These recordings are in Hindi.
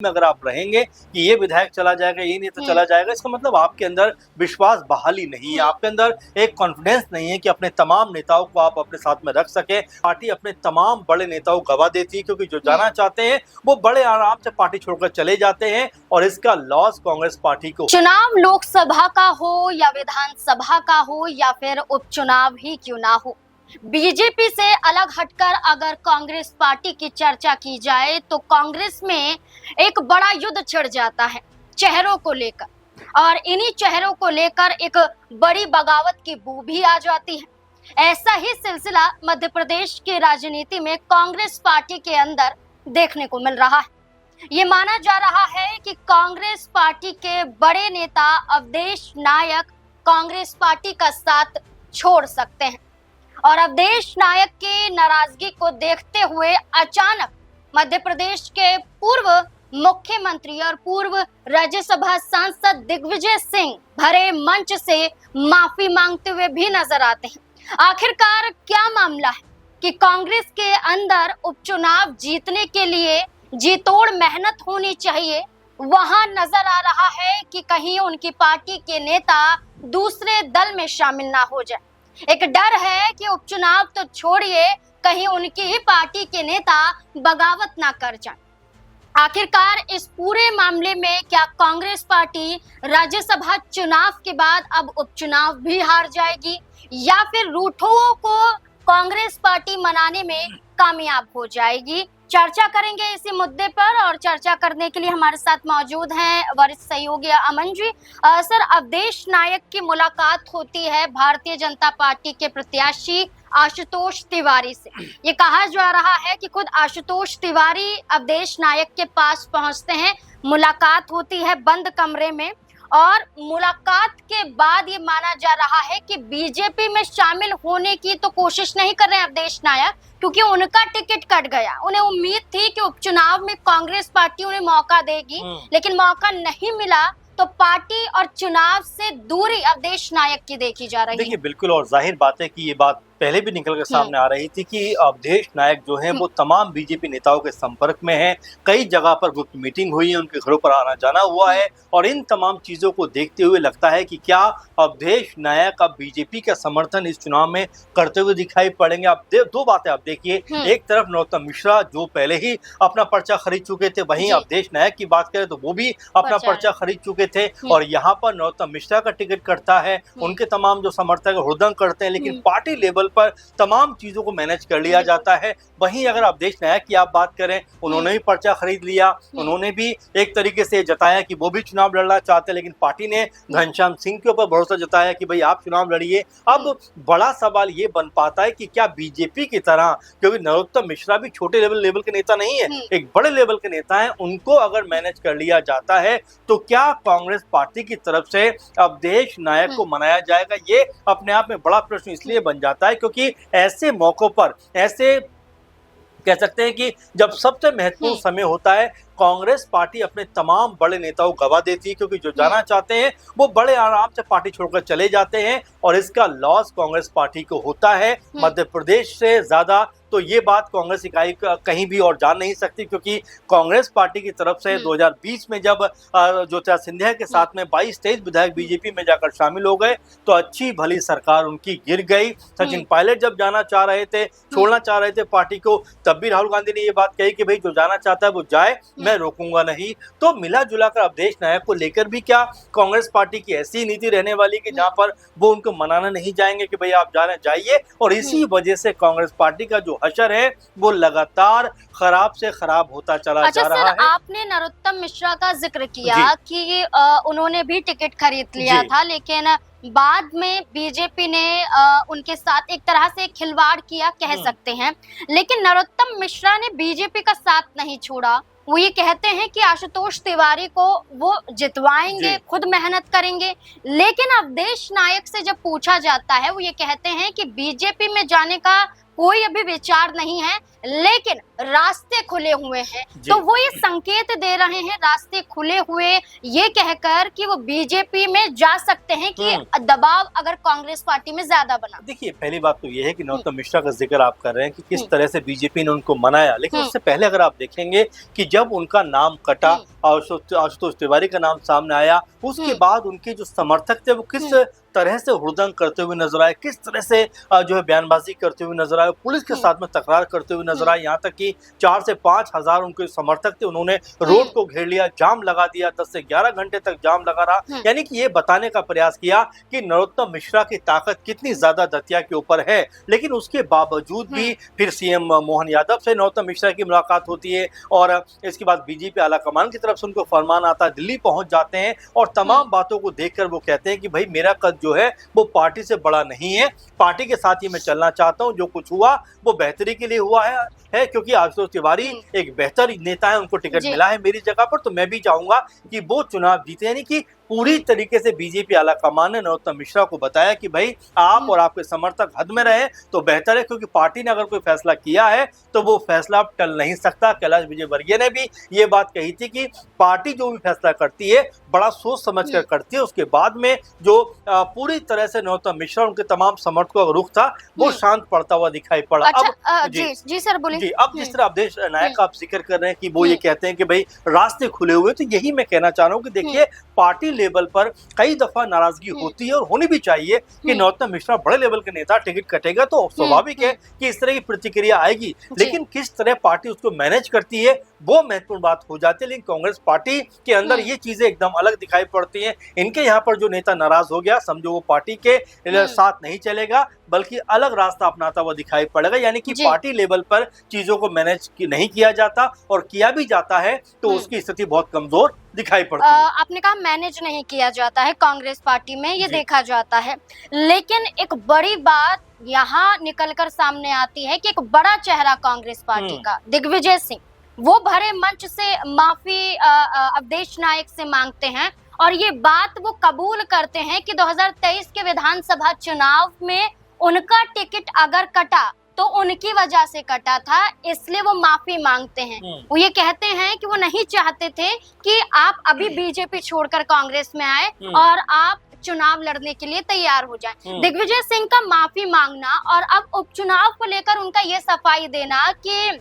में अगर आप रहेंगे कि ये विधायक चला जाएगा, ये नेता चला जाएगा, इसका मतलब आपके अंदर विश्वास बहाली नहीं है, आपके अंदर एक कॉन्फिडेंस नहीं है कि अपने तमाम नेताओं को आप अपने साथ में रख सके। पार्टी अपने तमाम बड़े नेताओं को गवा देती है क्योंकि जो जाना चाहते हैं वो बड़े आराम से पार्टी छोड़कर चले जाते हैं और इसका लॉस कांग्रेस पार्टी को। चुनाव लोकसभा का हो या विधानसभा का हो या फिर उपचुनाव ही क्यों ना हो, बीजेपी से अलग हटकर अगर कांग्रेस पार्टी की चर्चा की जाए तो कांग्रेस में एक बड़ा युद्ध छिड़ जाता है चेहरों को लेकर, और इन्हीं चेहरों को लेकर एक बड़ी बगावत की बू भी आ जाती है। ऐसा ही सिलसिला मध्य प्रदेश की राजनीति में कांग्रेस पार्टी के अंदर देखने को मिल रहा है। ये माना जा रहा है कि कांग्रेस पार्टी के बड़े नेता अवधेश नायक कांग्रेस पार्टी का साथ छोड़ सकते हैं, और अवधेश नायक की नाराजगी को देखते हुए अचानक मध्य प्रदेश के पूर्व मुख्यमंत्री और पूर्व राज्यसभा सांसद दिग्विजय सिंह भरे मंच से माफी मांगते हुए भी नजर आते हैं। आखिरकार क्या मामला है कि कांग्रेस के अंदर उपचुनाव जीतने के लिए जी तोड़ मेहनत होनी चाहिए, वहां नजर आ रहा है कि कहीं उनकी पार्टी के नेता दूसरे दल में शामिल ना हो जाए। एक डर है कि उपचुनाव तो छोड़िए, कहीं उनकी ही पार्टी के नेता बगावत ना कर जाएं। आखिरकार इस पूरे मामले में क्या कांग्रेस पार्टी राज्यसभा चुनाव के बाद अब उपचुनाव भी हार जाएगी या फिर रूठों को कांग्रेस पार्टी मनाने में कामयाब हो जाएगी? चर्चा करेंगे इसी मुद्दे पर, और चर्चा करने के लिए हमारे साथ मौजूद हैं वरिष्ठ सहयोगी अमन जी। सर, अवधेश नायक की मुलाकात होती है भारतीय जनता पार्टी के प्रत्याशी आशुतोष तिवारी से। ये कहा जा रहा है कि खुद आशुतोष तिवारी अवधेश नायक के पास पहुंचते हैं, मुलाकात होती है बंद कमरे में, और मुलाकात के बाद ये माना जा रहा है कि बीजेपी में शामिल होने की तो कोशिश नहीं कर रहे हैं अवधेश नायक, क्योंकि उनका टिकट कट गया। उन्हें उम्मीद थी कि उपचुनाव में कांग्रेस पार्टी उन्हें मौका देगी, लेकिन मौका नहीं मिला, तो पार्टी और चुनाव से दूरी अवधेश नायक की देखी जा रही है। देखिए, बिल्कुल, और जाहिर बात है कि ये बात पहले भी निकल कर सामने आ रही थी कि अवधेश नायक जो हैं वो तमाम बीजेपी नेताओं के संपर्क में हैं। कई जगह पर गुप्त मीटिंग हुई है, उनके घरों पर आना जाना हुआ है, और इन तमाम चीज़ों को देखते हुए लगता है कि क्या अवधेश नायक अब बीजेपी का समर्थन इस चुनाव में करते हुए दिखाई पड़ेंगे। अब दो बातें आप देखिए, एक तरफ नरोत्तम मिश्रा जो पहले ही अपना पर्चा खरीद चुके थे, वहीं अवधेश नायक की बात करें तो वो भी अपना पर्चा खरीद चुके थे, और यहाँ पर नरोत्तम मिश्रा का टिकट कटता है, उनके तमाम जो समर्थक हुड़दंग करते हैं, लेकिन पार्टी लेवल पर तमाम चीजों को मैनेज कर लिया जाता है। वहीं अगर अवधेश नायक की आप बात करें, उन्होंने भी पर्चा खरीद लिया, उन्होंने भी एक तरीके से जताया कि वो भी चुनाव लड़ना चाहते हैं, लेकिन पार्टी ने घनश्याम सिंह के ऊपर भरोसा जताया कि भाई आप चुनाव लड़िए। अब बड़ा सवाल ये बन पाता है कि क्या बीजेपी की तरह, क्योंकि नरोत्तम मिश्रा भी छोटे लेवल के नेता नहीं है, एक बड़े लेवल के नेता है, उनको अगर मैनेज कर लिया जाता है तो क्या कांग्रेस पार्टी की तरफ से अवधेश नायक को मनाया जाएगा? ये अपने आप में बड़ा प्रश्न इसलिए बन जाता है क्योंकि ऐसे मौकों पर, ऐसे कह सकते हैं कि जब सबसे महत्वपूर्ण समय होता है, कांग्रेस पार्टी अपने तमाम बड़े नेताओं को गवा देती है क्योंकि जो जाना चाहते हैं वो बड़े आराम से पार्टी छोड़कर चले जाते हैं, और इसका लॉस कांग्रेस पार्टी को होता है। मध्य प्रदेश से ज्यादा तो ये बात कांग्रेस इकाई कहीं भी और जान नहीं सकती, क्योंकि कांग्रेस पार्टी की तरफ से 2020 में जब ज्योतिरादित्य सिंधिया के साथ में 22-23 विधायक बीजेपी में जाकर शामिल हो गए तो अच्छी भली सरकार उनकी गिर गई। सचिन पायलट जब जाना चाह रहे थे, छोड़ना चाह रहे थे पार्टी को, तब भी राहुल गांधी ने ये बात कही कि भाई जो जाना चाहता है वो जाए, मैं रोकूंगा नहीं। तो मिला जुला कर अवधेश नायक को लेकर भी क्या कांग्रेस पार्टी की ऐसी नीति रहने वाली कि जहां पर वो उनको मनाना नहीं जाएंगे कि भाई आप जाने जाइए, और इसी वजह से कांग्रेस पार्टी का जो हशर है वो लगातार खराब से खराब होता चला जा रहा है। आपने नरोत्तम मिश्रा का जिक्र किया कि उन्होंने भी टिकट खरीद लिया था, लेकिन बाद में बीजेपी ने उनके साथ एक तरह से खिलवाड़ किया कह सकते हैं, लेकिन नरोत्तम मिश्रा ने बीजेपी का साथ नहीं छोड़ा। वो ये कहते हैं कि आशुतोष तिवारी को वो जितवाएंगे, खुद मेहनत करेंगे, लेकिन अवधेश नायक से जब पूछा जाता है वो ये कहते हैं कि बीजेपी में जाने का कोई अभी विचार नहीं है, लेकिन रास्ते खुले हुए हैं। तो वो ये संकेत दे रहे हैं रास्ते खुले हुए, ये कहकर कि वो बीजेपी में जा सकते हैं कि दबाव अगर कांग्रेस पार्टी में ज्यादा बना। देखिए, पहली बात तो ये है कि नरोत्तम मिश्रा का जिक्र आप कर रहे हैं कि किस तरह से बीजेपी ने उनको मनाया, लेकिन उससे पहले अगर आप देखेंगे कि जब उनका नाम कटा, आशुतोष तिवारी का नाम सामने आया, उसके बाद उनके जो समर्थक थे वो किस तरह से हुड़दंग करते हुए नजर आए, किस तरह से जो है बयानबाजी करते हुए नजर आए, पुलिस के साथ में तकरार करते हुए नजर आए। यहाँ तक कि 4 से 5 हजार उनके समर्थक थे, उन्होंने रोड को घेर लिया, जाम लगा दिया, 10 से 11 घंटे तक जाम लगा रहा। यानी कि ये बताने का प्रयास किया कि नरोत्तम मिश्रा की ताकत कितनी ज्यादा दतिया के ऊपर है। लेकिन उसके बावजूद भी फिर सीएम मोहन यादव से नरोत्तम मिश्रा की मुलाकात होती है और इसके बाद बीजेपी आलाकमान की तरफ से उनको फरमान आता है, दिल्ली पहुंच जाते हैं और तमाम बातों को देखकर वो कहते हैं कि भाई मेरा कद जो है वो पार्टी से बड़ा नहीं है, पार्टी के साथ ही मैं चलना चाहता हूं, जो कुछ हुआ वो बेहतरी के लिए हुआ है क्योंकि आशुतोष तिवारी एक बेहतर नेता है, उनको टिकट मिला है मेरी जगह पर, तो मैं भी चाहूंगा कि वो चुनाव जीते। यानी कि पूरी तरीके से बीजेपी आलाकमान ने नरोत्तम मिश्रा को बताया कि भाई आप और आपके समर्थक हद में रहे तो बेहतर है, क्योंकि पार्टी ने अगर कोई फैसला किया है तो वो फैसला टल नहीं सकता। कैलाश विजयवर्गीय ने भी ये बात कही थी कि पार्टी जो भी फैसला करती है बड़ा सोच समझ कर करती है। उसके बाद में जो पूरी तरह से नरोत्तम मिश्रा उनके तमाम समर्थकों का रुख था वो शांत पड़ता हुआ दिखाई पड़ा। अच्छा, अब जी सर बोलिए। जी, अब जिस तरह अवधेश नायक का आप जिक्र कर रहे हैं कि वो ये कहते हैं कि भाई रास्ते खुले हुए, तो यही मैं कहना चाह रहा हूँ कि देखिए पार्टी लेवल पर कई दफा नाराजगी होती है और होनी भी चाहिए कि नरोत्तम मिश्रा बड़े लेवल के नेता, टिकट कटेगा तो स्वाभाविक है कि इस तरह की प्रतिक्रिया आएगी, लेकिन किस तरह पार्टी उसको मैनेज करती है वो महत्वपूर्ण बात हो जाती है। लेकिन कांग्रेस पार्टी के अंदर ये चीजें एकदम अलग दिखाई पड़ती हैं। इनके यहाँ पर जो नेता नाराज हो गया, समझो वो पार्टी के साथ नहीं चलेगा बल्कि अलग रास्ता अपनाता हुआ दिखाई पड़ेगा। यानी कि पार्टी लेवल पर चीजों को मैनेज नहीं किया जाता और किया भी जाता है तो उसकी स्थिति बहुत कमजोर दिखाई पड़ती है। आपने कहा मैनेज नहीं किया जाता है कांग्रेस पार्टी में, ये देखा जाता है, लेकिन एक बड़ी बात यहाँ निकलकर सामने आती है कि एक बड़ा चेहरा कांग्रेस पार्टी का दिग्विजय सिंह, वो भरे मंच से माफी अवधेश नायक से मांगते हैं और ये बात वो कबूल करते हैं कि 2023 के विधानसभा चुनाव में उनका टिकट अगर कटा तो उनकी वजह से कटा था, इसलिए वो माफी मांगते हैं। वो ये कहते हैं कि वो नहीं चाहते थे कि आप अभी बीजेपी छोड़कर कांग्रेस में आए और आप चुनाव लड़ने के लिए तैयार हो जाएं। दिग्विजय सिंह का माफी मांगना और अब उपचुनाव को लेकर उनका ये सफाई देना कि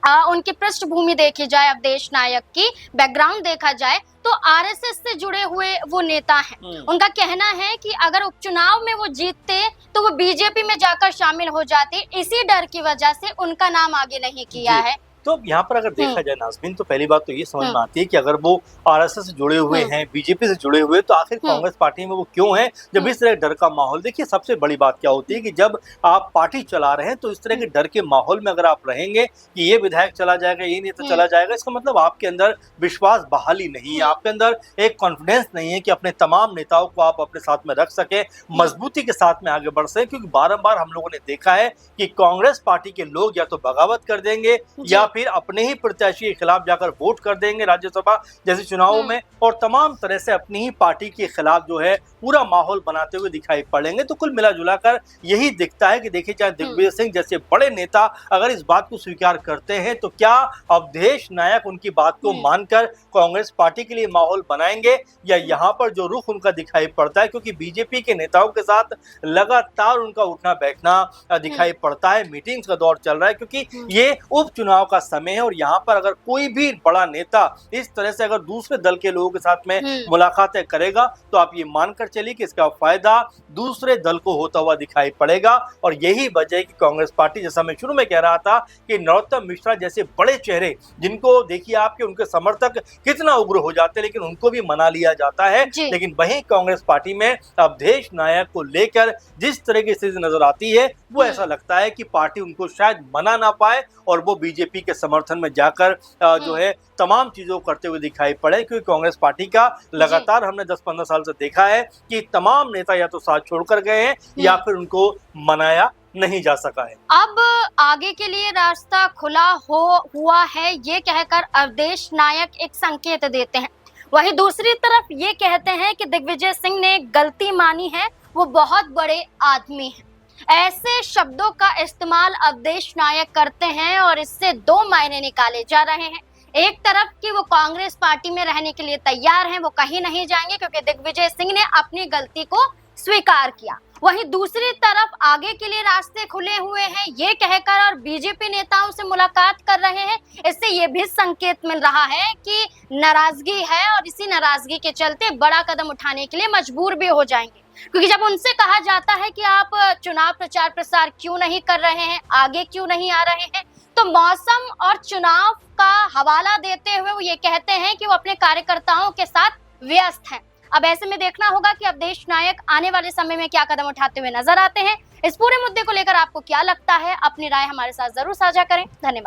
उनकी पृष्ठभूमि देखी जाए, अवधेश नायक की बैकग्राउंड देखा जाए तो आरएसएस से जुड़े हुए वो नेता हैं। उनका कहना है कि अगर उपचुनाव में वो जीतते तो वो बीजेपी में जाकर शामिल हो जाते, इसी डर की वजह से उनका नाम आगे नहीं किया है। तो यहाँ पर अगर देखा जाए नाज़मीन, तो पहली बात तो ये समझ में आती है कि अगर वो आरएसएस से जुड़े हुए हैं, बीजेपी से जुड़े हुए, तो आखिर कांग्रेस पार्टी में वो क्यों है जब इस तरह डर का माहौल। देखिए सबसे बड़ी बात क्या होती है कि जब आप पार्टी चला रहे हैं तो इस तरह के डर के माहौल में अगर आप रहेंगे कि ये विधायक चला जाएगा, ये नेता चला जाएगा, इसका मतलब आपके अंदर विश्वास बहाली नहीं है, आपके अंदर एक कॉन्फिडेंस नहीं है कि अपने तमाम नेताओं को आप अपने साथ में रख सके, मजबूती के साथ में आगे बढ़ सके। क्योंकि बारंबार हम लोगों ने देखा है कि कांग्रेस पार्टी के लोग या तो बगावत कर देंगे या फिर अपने ही प्रत्याशी के खिलाफ जाकर वोट कर देंगे राज्यसभा जैसे चुनावों में, और तमाम तरह से अपनी ही पार्टी के खिलाफ जो है पूरा माहौल बनाते हुए दिखाई पड़ेंगे। तो कुल मिला जुला कर यही दिखता है कि देखिए चाहे दिग्विजय सिंह जैसे बड़े नेता अगर इस बात को स्वीकार करते हैं तो क्या अवधेश नायक उनकी बात को मानकर कांग्रेस पार्टी के लिए माहौल बनाएंगे, या यहाँ पर जो रुख उनका दिखाई पड़ता है, क्योंकि बीजेपी के नेताओं के साथ लगातार उनका उठना बैठना दिखाई पड़ता है, मीटिंग्स का दौर चल रहा है, क्योंकि ये उपचुनाव का समय है और यहाँ पर अगर कोई भी बड़ा नेता इस तरह से अगर दूसरे दल के लोगों के साथ में मुलाकातें करेगा तो आप ये मानकर चलिए कि इसका फायदा दूसरे दल को होता हुआ दिखाई पड़ेगा। और यही वजह है कि कांग्रेस पार्टी, जैसा मैं शुरू में कह रहा था कि नरोत्तम मिश्रा जैसे बड़े चेहरे जिनको देखिए आपके उनके समर्थक कितना उग्र हो जाते हैं लेकिन उनको भी मना लिया जाता है, लेकिन वहीं कांग्रेस पार्टी में अवधेश नायक को लेकर जिस तरह की स्थिति नजर आती है वो ऐसा लगता है कि पार्टी उनको शायद मना ना पाए और वो बीजेपी के समर्थन में जाकर जो है तमाम चीजों को करते हुए दिखाई पड़े। क्योंकि कांग्रेस पार्टी का लगातार हमने 10-15 साल से देखा है कि तमाम नेता या तो साथ छोड़कर गए हैं या फिर उनको मनाया नहीं जा सका है। अब आगे के लिए रास्ता खुला हुआ है ये कहकर अवधेश नायक एक संकेत देते हैं, वहीं दूसरी तरफ ये कहते हैं कि दिग्विजय सिंह ने गलती मानी है, वो बहुत बड़े आदमी हैं। ऐसे शब्दों का इस्तेमाल अवधेश नायक करते हैं और इससे दो मायने निकाले जा रहे हैं। एक तरफ कि वो कांग्रेस पार्टी में रहने के लिए तैयार हैं, वो कहीं नहीं जाएंगे क्योंकि दिग्विजय सिंह ने अपनी गलती को स्वीकार किया। वहीं दूसरी तरफ आगे के लिए रास्ते खुले हुए हैं ये कहकर और बीजेपी नेताओं से मुलाकात कर रहे हैं। इससे ये भी संकेत मिल रहा है कि नाराजगी है और इसी नाराजगी के चलते बड़ा कदम उठाने के लिए मजबूर भी हो जाएंगे। क्योंकि जब उनसे कहा जाता है कि आप चुनाव प्रचार प्रसार क्यों नहीं कर रहे हैं, आगे क्यों नहीं आ रहे हैं, तो मौसम और चुनाव का हवाला देते हुए वो ये कहते हैं कि वो अपने कार्यकर्ताओं के साथ व्यस्त हैं। अब ऐसे में देखना होगा कि अवधेश नायक आने वाले समय में क्या कदम उठाते हुए नजर आते हैं। इस पूरे मुद्दे को लेकर आपको क्या लगता है, अपनी राय हमारे साथ जरूर साझा करें। धन्यवाद।